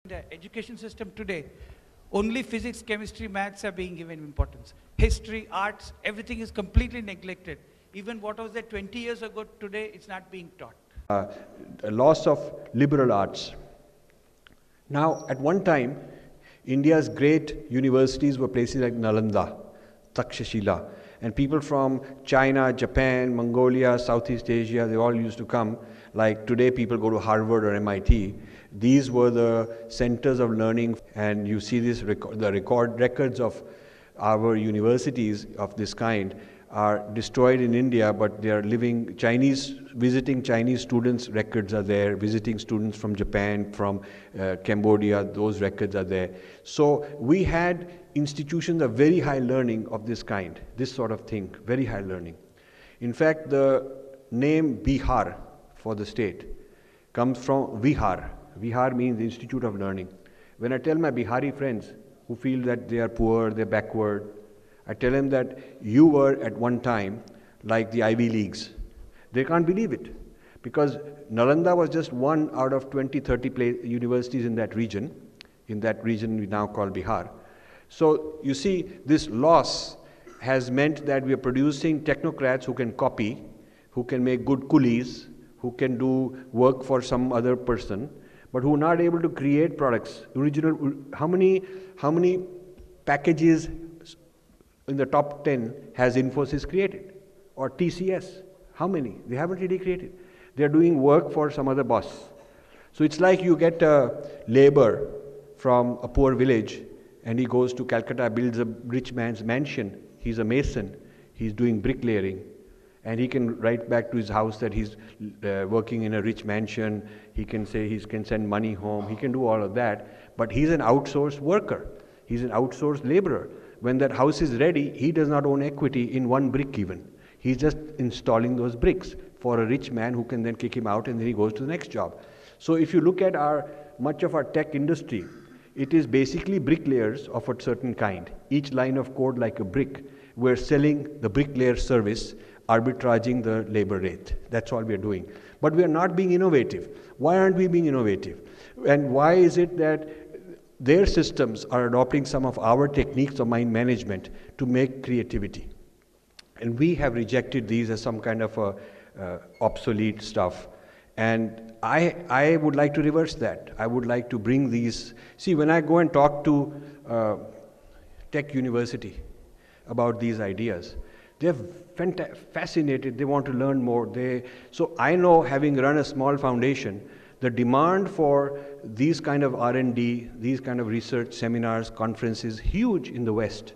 The education system today, only physics, chemistry, maths are being given importance. History, arts, everything is completely neglected. Even what was there 20 years ago, today it's not being taught. A loss of liberal arts. Now, at one time, India's great universities were places like Nalanda, Takshashila, and people from China, Japan, Mongolia, Southeast Asia, they all used to come. Like today, people go to Harvard or MIT. These were the centers of learning, and you see this records of our universities of this kind are destroyed in India, but they are living visiting Chinese students' records are there, visiting students from Japan, from Cambodia, those records are there. So we had institutions of very high learning of this kind, this sort of thing, very high learning. In fact, the name Bihar for the state comes from Vihar. Vihar means Institute of Learning. When I tell my Bihari friends who feel that they are poor, they're backward, I tell them that you were at one time like the Ivy Leagues. They can't believe it because Nalanda was just one out of 20, 30 universities in that region we now call Bihar. So you see, this loss has meant that we are producing technocrats who can copy, who can make good coolies, who can do work for some other person, but who are not able to create products. Original, how many packages in the top 10 has Infosys created? Or TCS? How many? They haven't really created. They are doing work for some other boss. So it's like you get a labor from a poor village and he goes to Calcutta, builds a rich man's mansion. He's a mason. He's doing bricklaying. And he can write back to his house that he's working in a rich mansion. He can say he can send money home. He can do all of that. But he's an outsourced worker. He's an outsourced laborer. When that house is ready, he does not own equity in one brick even. He's just installing those bricks for a rich man who can then kick him out and then he goes to the next job. So if you look at much of our tech industry, it is basically bricklayers of a certain kind. Each line of code like a brick. We're selling the bricklayer service, arbitraging the labor rate. That's all we're doing. But we're not being innovative. Why aren't we being innovative? And why is it that their systems are adopting some of our techniques of mind management to make creativity? And we have rejected these as some kind of obsolete stuff. And I would like to reverse that. I would like to bring these. See, when I go and talk to tech university about these ideas, they're fascinated. They want to learn more. So I know, having run a small foundation, the demand for these kind of R&D, these kind of research seminars, conferences, huge in the West.